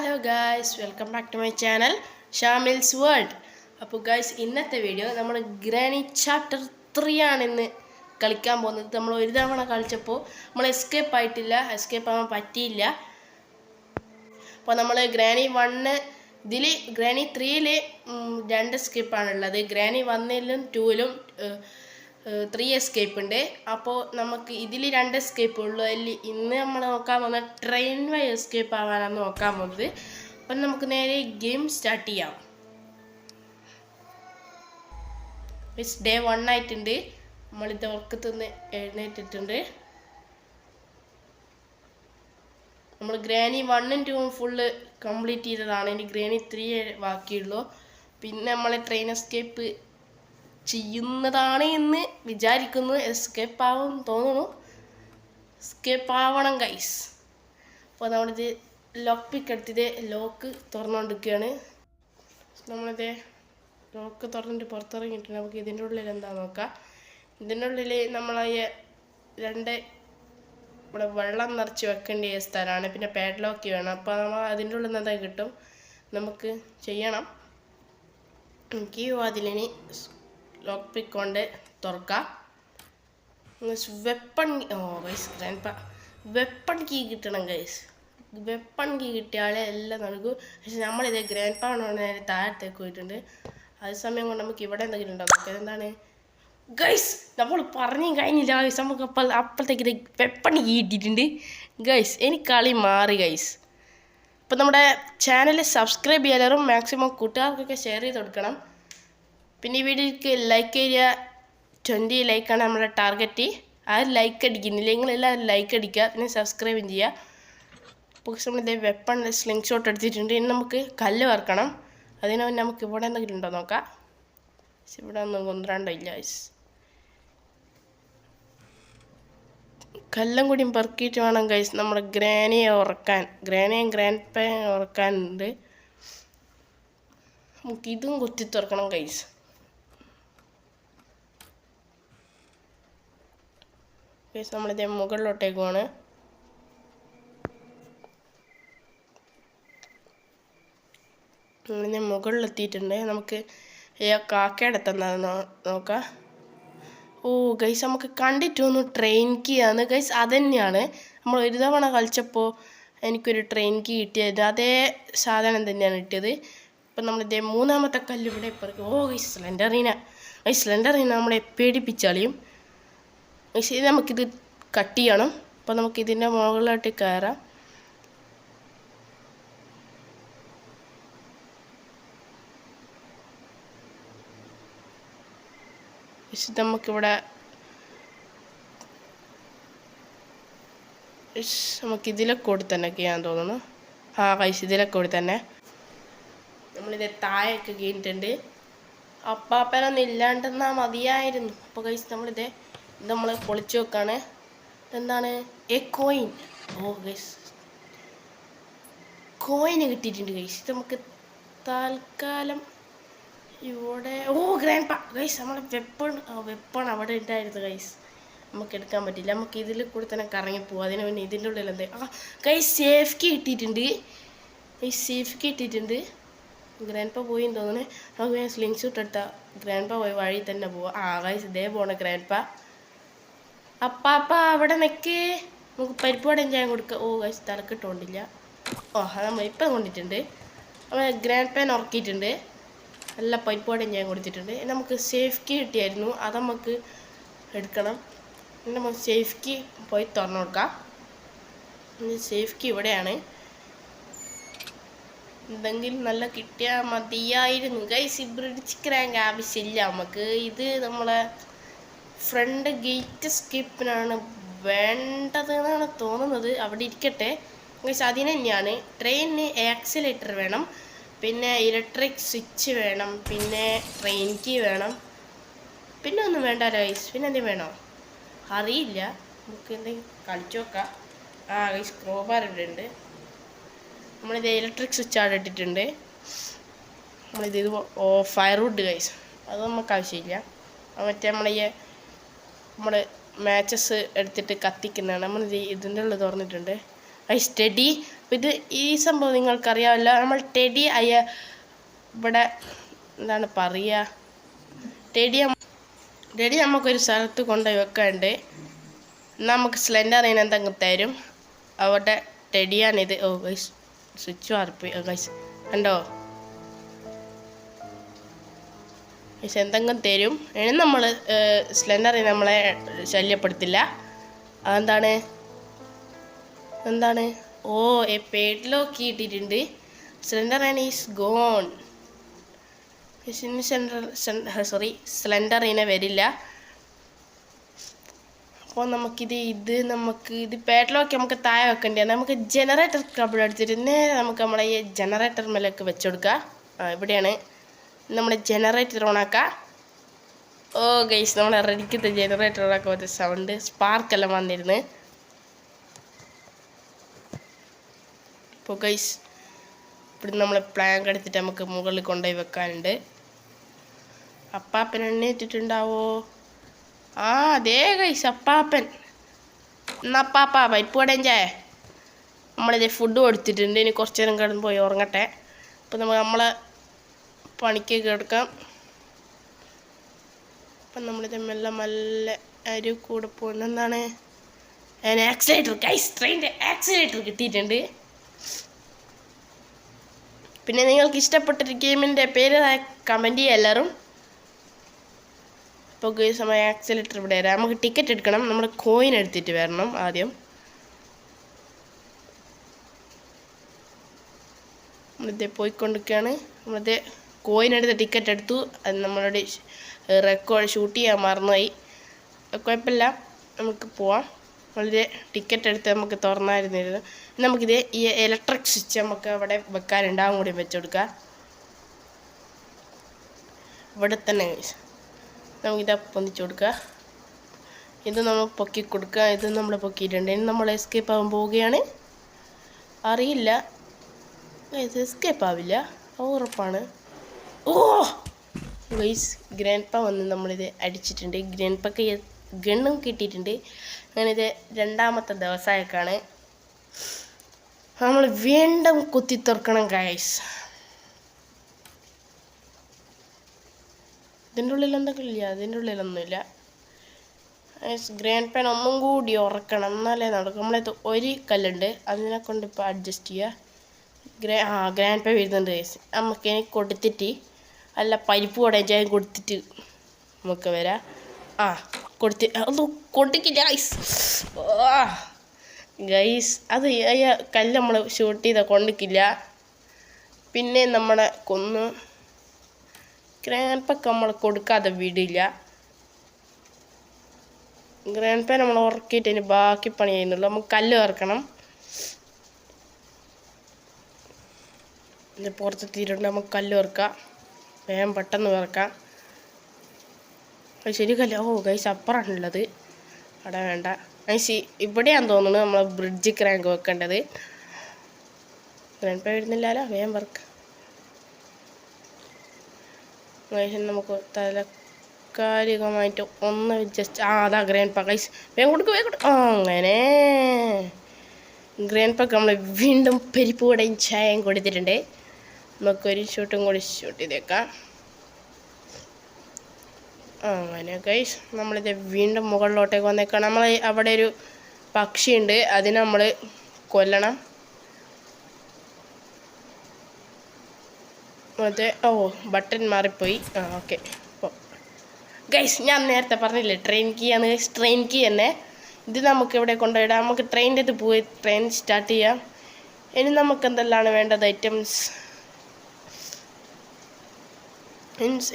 Hello guys, welcome back to my channel Shamil's world. അപ്പോൾ guys, ഇന്നത്തെ video നമ്മൾ granny chapter 3 ആണിന്ന് കളിക്കാൻ പോകുന്നത്. നമ്മൾ ഒരു തവണ കളിച്ചപ്പോൾ നമ്മൾ എസ്കേപ്പ് ആയിട്ടില്ല, എസ്കേപ്പ് ആവാൻ പറ്റിയില്ല. അപ്പോൾ നമ്മൾ ഗ്രാനി 1 ഇതിൽ ഗ്രാനി 3ൽ 2 എസ്കേപ്പാണുള്ളത്. ഗ്രാനി 1ലും 2ലും 3 എസ്കേപ്പ് ഉണ്ട്. അപ്പോൾ നമുക്ക് ഇതിൽ 2 എസ്കേപ്പ് ഉള്ളൂ. അതിൽ ഇന്ന് നമ്മൾ നോക്കാൻ പോകുന്നത് ട്രെയിൻ വഴി എസ്കേപ്പ് ആവാനാണ് നോക്കാൻ പോകുന്നത്. അപ്പം നമുക്ക് നേരെ ഗെയിം സ്റ്റാർട്ട് ചെയ്യാം. ഡേ 1 ആയിട്ടുണ്ട്. നമ്മളിത് ഉറക്കത്തുനിന്ന് എഴുന്നേറ്റിട്ടുണ്ട്. നമ്മൾ ഗ്രാനി 1ഉം 2ഉം ഫുള്ള് കംപ്ലീറ്റ് ചെയ്തതാണ്. ഇനി ഗ്രാനി 3 ബാക്കിയുള്ളൂ. പിന്നെ നമ്മൾ ട്രെയിൻ എസ്കേപ്പ് ചെയ്യുന്നതാണ് എന്ന് വിചാരിക്കുന്നു. എസ്കേപ്പ് ആവും തോന്നുന്നു. എസ്കേപ്പ് ആവണം ഗൈസ്. അപ്പോൾ നമ്മളിത് ലോക്ക് പിക്ക് എടുത്തിട്ട് ലോക്ക് തുറന്നുകൊണ്ടിരിക്കുകയാണ്. നമ്മളിത് ലോക്ക് തുറന്നിട്ട് പുറത്തിറങ്ങിയിട്ടുണ്ട്. നമുക്ക് ഇതിൻ്റെ ഉള്ളിൽ എന്താ നോക്കാം. ഇതിൻ്റെ ഉള്ളിൽ നമ്മളായ 2 ഇവിടെ വെള്ളം നിറച്ച് വെക്കേണ്ട സ്ഥലമാണ്. പിന്നെ പാഡ്ലോക്ക് വേണം. അപ്പോൾ നമ്മൾ അതിൻ്റെ ഉള്ളിൽ നിന്ന് എന്താ കിട്ടും നമുക്ക് ചെയ്യണം. എനിക്ക് അതിലിനി ലോക്ക് പിക്ക് കൊണ്ട് തുറക്കാം. വെപ്പൺ ഗൈസ്, വെപ്പൺ കീ കിട്ടണം ഗൈസ്. വെപ്പൺ കീ കിട്ടിയാലേ എല്ലാം നൽകും. പക്ഷെ നമ്മളിത് ഗ്രാൻഡ് പാ നേരെ താഴത്തേക്ക് പോയിട്ടുണ്ട്. അതേ സമയം കൊണ്ട് നമുക്ക് ഇവിടെ എന്തെങ്കിലും ഉണ്ടാവും. എന്താണ് ഗൈസ്, നമ്മൾ പറഞ്ഞു കഴിഞ്ഞില്ല ഗൈസ്. നമുക്ക് അപ്പോഴത്തേക്ക് ഇത് വെപ്പൺ കീ കിട്ടിയിട്ടുണ്ട് ഗൈസ്. എനിക്ക് കളി മാറി ഗൈസ്. അപ്പോൾ നമ്മുടെ ചാനൽ സബ്സ്ക്രൈബ് ചെയ്യാനും മാക്സിമം കൂട്ടുകാർക്കൊക്കെ ഷെയർ ചെയ്ത് കൊടുക്കണം. പിന്നെ ഈ വീഡിയോക്ക് ലൈക്ക് ചെയ്യുക. 20 ലൈക്കാണ് നമ്മുടെ ടാർഗറ്റ്. ആരും ലൈക്ക് അടിക്കുന്നില്ല. നിങ്ങളെല്ലാവരും ലൈക്ക് അടിക്കുക, പിന്നെ സബ്സ്ക്രൈബും ചെയ്യുക. അപ്പോൾ നമ്മളിത് വെപ്പൺ സ്ലിംഗ് ഷോട്ട് എടുത്തിട്ടുണ്ട്. ഇനി നമുക്ക് കല്ല് വറക്കണം. അതിന് നമുക്ക് ഇവിടെ എന്തെങ്കിലും ഉണ്ടോ നോക്കാം. ഇവിടെ ഒന്നും കൊണ്ടുവരണ്ടില്ല. കല്ലും കൂടിയും പെറുക്കിയിട്ട് വേണം ഗൈസ് നമ്മുടെ ഗ്രാനിയെ ഉറക്കാൻ. ഗ്രാനിയും ഗ്രാൻഡ് പായും ഉറക്കാനുണ്ട്. നമുക്ക് ഇതും കുത്തി തുറക്കണം ഗൈസ്. നമ്മളിത് മുകളിലോട്ടേക്ക് പോവാണ്. ഞാൻ മുകളിലെത്തിയിട്ടുണ്ട്. നമുക്ക് കാക്കയുടെ എത്തുന്നതെന്ന് നോക്കാം. ഓ ഗൈസ്, നമുക്ക് കണ്ടിട്ട് തോന്നുന്നു ട്രെയിൻ കീ ആണ് ഗൈസ്. അത് തന്നെയാണ് നമ്മൾ ഒരു തവണ കളിച്ചപ്പോൾ എനിക്കൊരു ട്രെയിൻ കീ കിട്ടിയത്. അതേ സാധനം തന്നെയാണ് കിട്ടിയത്. ഇപ്പം നമ്മളിതേ 3ാമത്തെ കല്ല് ഇവിടെ ഇപ്പറക്കും. ഓ ഗൈസ്, സ്ലെൻഡറിന നമ്മളെ പേടിപ്പിച്ചാളിയും. പക്ഷേ നമുക്കിത് കട്ട് ചെയ്യണം. അപ്പോൾ നമുക്കിതിൻ്റെ മുകളിലോട്ട് കയറാം. പക്ഷെ നമുക്കിവിടെ നമുക്കിതിലെ കൂടി തന്നെ ചെയ്യാൻ തോന്നുന്നു. കഴിച്ച് ഇതിലെ കൂടി തന്നെ നമ്മളിത് താഴേക്ക് കീഴിട്ടുണ്ട്. അപ്പാപ്പനൊന്നും ഇല്ലാണ്ടെന്നാൽ മതിയായിരുന്നു. അപ്പോൾ കഴിച്ച് നമ്മളിത് നമ്മൾ പൊളിച്ചു വെക്കാണ്. എന്താണ് കോയിൻ. ഓ ഗൈസ്, കോയിന് കിട്ടിയിട്ടുണ്ട് ഗൈസ്. നമുക്ക് തൽക്കാലം ഇവിടെ ഗ്രാൻഡ് പാ ഗൈസ്, നമ്മളെ വെപ്പൺ അവിടെ ഉണ്ടായിരുന്നു ഗൈസ്. നമുക്ക് എടുക്കാൻ പറ്റില്ല. നമുക്ക് ഇതിൽ കൂടി തന്നെ കറങ്ങി പോവാം. അതിന് വേണ്ടി ഇതിൻ്റെ ഉള്ളിൽ എന്താ ഗൈസ് സേഫ് കീ കിട്ടിയിട്ടുണ്ട്. സേഫ് കീ കിട്ടിയിട്ടുണ്ട്. ഗ്രാൻഡ് പാ പോയി തോന്നുന്നു. നമുക്ക് സ്ലിംഗ് ഷൂട്ട് എടുത്താൽ ഗ്രാൻഡ് പാ പോയി വഴി തന്നെ പോവാം. ഗൈസ്, ഇതേ പോണ ഗ്രാൻഡ് പാ. അപ്പാപ്പ അവിടെ നിൽക്ക്. നമുക്ക് പരിപ്പുവടയും ചായ കൊടുക്കുക. ഗൈസ്, തലക്കിട്ടുകൊണ്ടില്ല. അത് നമ്മൾ ഇപ്പം കൊണ്ടിട്ടുണ്ട്. നമ്മൾ ഗ്രാൻഡ് പാൻ ഉറക്കിയിട്ടുണ്ട്. നല്ല പരിപ്പുവടയും ചായ കൊടുത്തിട്ടുണ്ട്. നമുക്ക് സേഫ് കീ കിട്ടിയായിരുന്നു. അത് നമുക്ക് എടുക്കണം. നമുക്ക് സേഫ് കീ പോയി തുറന്നു കൊടുക്കാം. സേഫ് കീ ഇവിടെയാണ്. എന്തെങ്കിലും നല്ല കിട്ടിയാൽ മതിയായിരുന്നു ഗൈസ്. ബ്രിഡ്ജ് ക്രാങ്ക് ആവശ്യമില്ല നമുക്ക്. ഇത് നമ്മളെ ഫ്രണ്ട് ഗേറ്റ് സ്കിപ്പിനാണ് വേണ്ടതെന്നാണ് തോന്നുന്നത്. അവിടെ ഇരിക്കട്ടെ ഗൈസ്. അതിന് തന്നെയാണ്. ട്രെയിനിന് ആക്സിലേറ്റർ വേണം, പിന്നെ ഇലക്ട്രിക് സ്വിച്ച് വേണം, പിന്നെ ട്രെയിൻ കീ വേണം. പിന്നെ ഒന്നും വേണ്ട ഗൈസ്. പിന്നെ എന്തെങ്കിലും വേണോ അറിയില്ല. നമുക്ക് എന്തെങ്കിലും കളിച്ചു നോക്കാം. ഗൈസ്, ക്രോബാർ ഇവിടെ ഉണ്ട്. നമ്മളിത് ഇലക്ട്രിക് സ്വിച്ച് അവിടെ ഇട്ടിട്ടുണ്ട്. നമ്മളിത് ഫയർവുഡ് ഗൈസ്, അത് നമുക്ക് ആവശ്യമില്ല. മറ്റേ നമ്മൾ മാച്ചസ് എടുത്തിട്ട് കത്തിക്കുന്നതാണ്. നമ്മൾ ഇതിൻ്റെ ഉള്ളിൽ തുറന്നിട്ടുണ്ട്. Guys teddy. ഇത് ഈ സംഭവം നിങ്ങൾക്കറിയാമല്ലോ, നമ്മൾ ടെഡി ഇവിടെ എന്താണ് പറയുക, ടെഡി നമുക്കൊരു സ്ഥലത്ത് കൊണ്ടുപോയി വെക്കാണ്ട് നമുക്ക് സ്ലെൻഡറിന് എന്തെങ്കിലും തരും. അവിടെ ടെഡിയാണിത്. ഓ ഗൈസ് സ്വിച്ച് മാറിപ്പോയി ഗൈസ്, കണ്ടോ ഗൈസ്, എന്തെങ്കിലും തരും. ഇനി നമ്മൾ സ്ലെൻഡറിന് നമ്മളെ ശല്യപ്പെടുത്തില്ല. എന്താണ് ഓ പേട്ടിലൊക്കെ ഇട്ടിട്ടുണ്ട്. സ്ലെൻഡറിന് ഈസ് ഗോൺ. സ്ലെൻഡറിനെ വരില്ല. അപ്പോൾ ഇത് പേട്ടിലൊക്കെ നമുക്ക് താഴെ വെക്കേണ്ടതാണ്. നമുക്ക് ജനറേറ്റർ കബിൾ എടുത്തിട്ട് നേരെ നമുക്ക് നമ്മളെ ഈ ജനറേറ്റർ മേലേക്ക് വെച്ചുകൊടുക്കാം. ഇവിടെയാണ് നമ്മുടെ ജനറേറ്റർ ഓണാക്കാം. ഓ ഗൈസ്, നമ്മളെ റെഡിക്കത്തെ ജനറേറ്റർ ഓണാക്കാൻ പറ്റിയ സൗണ്ട് സ്പാർക്കെല്ലാം വന്നിരുന്നു. അപ്പോൾ ഗൈസ് ഇവിടെ നമ്മൾ പ്ലാങ്ക് എടുത്തിട്ട് നമുക്ക് മുകളിൽ കൊണ്ടുപോയി വെക്കാനുണ്ട്. അപ്പാപ്പൻ എണ്ണീറ്റിട്ടുണ്ടാവോ? അതേ ഗൈസ് അപ്പാപ്പൻ. അപ്പാപ്പ പരിപ്പ് കടഞ്ചേ, നമ്മളിത് ഫുഡ് കൊടുത്തിട്ടുണ്ട്. ഇനി കുറച്ച് നേരം കിടന്ന് പോയി ഉറങ്ങട്ടെ. അപ്പം നമ്മളെ പണിക്കൊക്കെ എടുക്കാം. അപ്പം നമ്മളിത് മെല്ലെ അരി കൂടെ പോകുന്നത് എന്താണ്, ആക്സിലേറ്റർ ഗൈസ്, ട്രെയിനിൻ്റെ ആക്സിലേറ്റർ കിട്ടിയിട്ടുണ്ട്. പിന്നെ നിങ്ങൾക്ക് ഇഷ്ടപ്പെട്ടൊരു ഗെയിമിൻ്റെ പേര് കമൻറ്റ് ചെയ്യുക എല്ലാവരും. ഇപ്പോൾ ഗൈസ് നമ്മൾ ആക്സിലേറ്റർ ഇവിടെ വരാം. നമുക്ക് ടിക്കറ്റ് എടുക്കണം. നമ്മൾ കോയിൻ എടുത്തിട്ട് വരണം ആദ്യം. നമ്മളിത് പോയിക്കൊണ്ടിരിക്കുകയാണ്. നമ്മളിത് കോയിൻ എടുത്ത് ടിക്കറ്റ് എടുത്തു. അത് നമ്മളുടെ റെക്കോർഡ് ഷൂട്ട് ചെയ്യാൻ മറന്നുപോയി. കുഴപ്പമില്ല, നമുക്ക് പോവാം. നമ്മളിത് ടിക്കറ്റ് എടുത്ത് നമുക്ക് തുറന്നായിരുന്നില്ല. നമുക്കിത് ഈ ഇലക്ട്രിക് സ്വിച്ച് നമുക്ക് അവിടെ വെക്കാനുണ്ടാവും കൂടി വെച്ചുകൊടുക്കാം. ഇവിടെ തന്നെ നമുക്കിത് പൊന്നിച്ചു കൊടുക്കുക. ഇത് നമ്മൾ പൊക്കി കൊടുക്കുക. ഇത് നമ്മൾ പൊക്കിയിട്ടുണ്ട്. ഇനി നമ്മൾ എസ്കേപ്പ് ആകാൻ പോവുകയാണ്. അറിയില്ല, ഇത് എസ്കേപ്പ് ആവില്ല, ഉറപ്പാണ്. ഓ ഗൈസ്, ഗ്രാൻഡ് പ വന്ന് നമ്മളിത് അടിച്ചിട്ടുണ്ട്. ഗ്രാൻഡ് പക്ക് ഗണ്ണും കിട്ടിയിട്ടുണ്ട്. അങ്ങനിത് രണ്ടാമത്തെ ദിവസമായേക്കാണ്. നമ്മൾ വീണ്ടും കുത്തി തുറക്കണം ഗൈസ്. ഇതിൻ്റെ ഉള്ളിൽ എന്തെങ്കിലും ഇല്ല? അതിൻ്റെ ഉള്ളിലൊന്നുമില്ല. ഗ്രാൻഡ് പാൻ ഒന്നും കൂടി ഉറക്കണം, എന്നാലേ നടക്കും. നമ്മളത് ഒരു കല്ലുണ്ട്, അതിനെ കൊണ്ട് ഇപ്പോൾ അഡ്ജസ്റ്റ് ചെയ്യുക. ഗ്രാൻഡ് പാൻ വരുന്നുണ്ട് ഗൈസ്. നമുക്ക് ഇനി കൊടുത്തിട്ട് അല്ല പരിപ്പ് കടഞ്ചായ കൊടുത്തിട്ട് നമുക്ക് വരാം. ഒന്നും കൊടുക്കില്ല ഗൈസ്. അത് കല്ല് നമ്മൾ ഷൂട്ട് ചെയ്താൽ കൊണ്ടിക്കില്ല. പിന്നെ നമ്മളെ കൊന്ന് ഗ്രാൻഡ് പാക്ക് നമ്മൾ കൊടുക്കാതെ വിടില്ല. ഗ്രാൻഡ് പാൻ നമ്മൾ ഉറക്കിയിട്ട് ഇനി ബാക്കി പണി ചെയ്യുന്നുള്ളൂ. നമുക്ക് കല്ല് ഇറക്കണം. ഇത് പുറത്തെത്തിയിട്ടുണ്ട്. നമുക്ക് കല്ല് ഇറക്കാം. വേഗം പെട്ടെന്ന് ഇറക്കാം. ശരി കല്ല്. ഓ ഗൈസ്, അപ്പുറമാണുള്ളത്. അവിടെ വേണ്ട ഗൈസ്, ഇവിടെയാന്ന് തോന്നുന്നു നമ്മൾ ബ്രിഡ്ജ് ക്രാങ്ക് വെക്കേണ്ടത്. ഗ്രാൻഡ് പാൻ വരുന്നില്ലല്ലോ, വേഗം വർക്ക്. ഗൈസ് നമുക്ക് താൽക്കാലികമായിട്ട് ഒന്ന് ജസ്റ്റ് അതാ ഗ്രാൻഡ് പാ ഗൈസ്, വേഗം കൊടുക്കും. അങ്ങനെ ഗ്രാൻഡ് പാക്ക് നമ്മൾ വീണ്ടും പരിപ്പ് കൂടെയും ചായയും കൊടുത്തിട്ടുണ്ട്. നമുക്കൊരു ഷൂട്ടും കൂടി ഷൂട്ട് ചെയ്തേക്കാം. അങ്ങനെ ഗൈസ്, നമ്മളിത് വീണ്ടും മുകളിലോട്ടേക്ക് വന്നേക്കാം. നമ്മൾ അവിടെ ഒരു പക്ഷിയുണ്ട്, അതിനെ നമ്മൾ കൊല്ലണം. അതെ, ബട്ടൺ മാറിപ്പോയി. ഓക്കെ. ഗൈസ്, ഞാൻ നേരത്തെ പറഞ്ഞില്ലേ ട്രെയിൻ കീ ആണ്. ട്രെയിൻ കീ തന്നെ. ഇത് നമുക്ക് ഇവിടെ കൊണ്ടുപോയിടാം. നമുക്ക് ട്രെയിനിൻ്റെ ഇത് പോയി ട്രെയിൻ സ്റ്റാർട്ട് ചെയ്യാം. ഇനി നമുക്ക് എന്തെല്ലാം വേണ്ടത് ഐറ്റംസ്,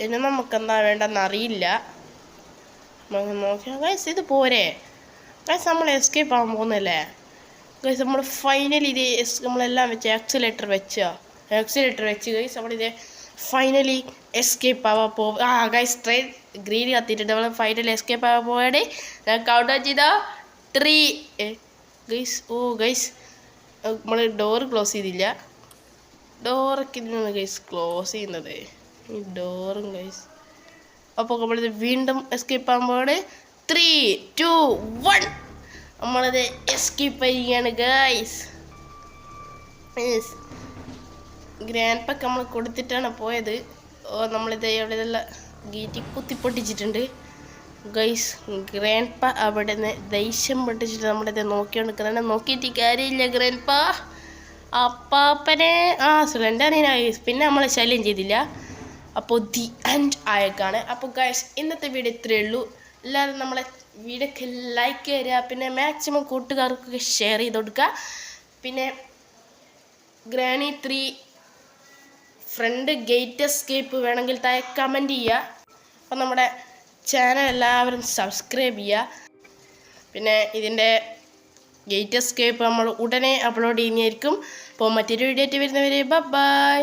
ഇനി നമുക്കെന്താ വേണ്ടെന്ന് അറിയില്ല. നോക്കിയാൽ ഗൈസ് ഇത് പോരെ ഗൈസ്, നമ്മൾ എസ്കേപ്പ് ആകാൻ പോകുന്നില്ലേ ഗൈസ്. നമ്മൾ ഫൈനലി ഇത് നമ്മളെല്ലാം വെച്ച് ആക്സിലേറ്റർ വെച്ച് ഗൈസ് നമ്മളിത് ഫൈനലി എസ്കേപ്പ് ആവാൻ ഗൈസ്. ട്രെയിൻ ഗ്രീൻ കത്തിയിട്ടുണ്ട്. നമ്മൾ ഫൈനലി എസ്കേപ്പ് ആവാൻ പോവാണ്. ഞാൻ കൗണ്ട് ഡൗൺ ചെയ്ത 3 ഗൈസ്. ഗൈസ്, നമ്മൾ ഡോറ് ക്ലോസ് ചെയ്തില്ല. ഡോറൊക്കെ ഇതിനാണ് ഗൈസ് ക്ലോസ് ചെയ്യുന്നത്, ഈ ഡോറും ഗൈസ്. അപ്പോൾ നമ്മളിത് വീണ്ടും എസ്കേപ്പ് ആകുമ്പോൾ 3, 2, 1 നമ്മളിത് എസ്കേപ്പ് ചെയ്യുകയാണ് ഗൈസ്. ഗ്രാൻഡ് പാക്ക് നമ്മൾ കൊടുത്തിട്ടാണ് പോയത്. നമ്മളിത് എവിടെയുള്ള ഗേറ്റ് കുത്തിപ്പൊട്ടിച്ചിട്ടുണ്ട് ഗൈസ്. ഗ്രാൻഡ് പാ അവിടെ നിന്ന് ദേഷ്യം പൊട്ടിച്ചിട്ട് നമ്മളിത് നോക്കിക്കൊണ്ടിരിക്കുന്നതാണ്. നോക്കിയിട്ട് കാര്യമില്ല ഗ്രാൻഡ് പാ അപ്പാപ്പനെ സുലൻ്റെ ഗൈസ്. പിന്നെ നമ്മളെ ശല്യം ചെയ്തില്ല. അപ്പോൾ ദി എൻഡ് ആയേക്കാണ്. അപ്പോൾ ഗൈസ് ഇന്നത്തെ വീഡിയോ ഇത്രയേ ഉള്ളൂ. എല്ലാവരും നമ്മളെ വീഡിയോക്ക് ലൈക്ക് തരിക, പിന്നെ മാക്സിമം കൂട്ടുകാർക്കൊക്കെ ഷെയർ ചെയ്ത് കൊടുക്കുക. പിന്നെ ഗ്രാനി 3 ഫ്രണ്ട് ഗേറ്റ് എസ്കേപ്പ് വേണമെങ്കിൽ താഴെ കമൻറ്റ് ചെയ്യുക. അപ്പോൾ നമ്മുടെ ചാനൽ എല്ലാവരും സബ്സ്ക്രൈബ് ചെയ്യുക. പിന്നെ ഇതിൻ്റെ ഗേറ്റ് എസ്കേപ്പ് നമ്മൾ ഉടനെ അപ്ലോഡ് ചെയ്യുന്നതായിരിക്കും. അപ്പോൾ മറ്റൊരു വീഡിയോ ആയിട്ട് വരുന്നവരെ ബൈ.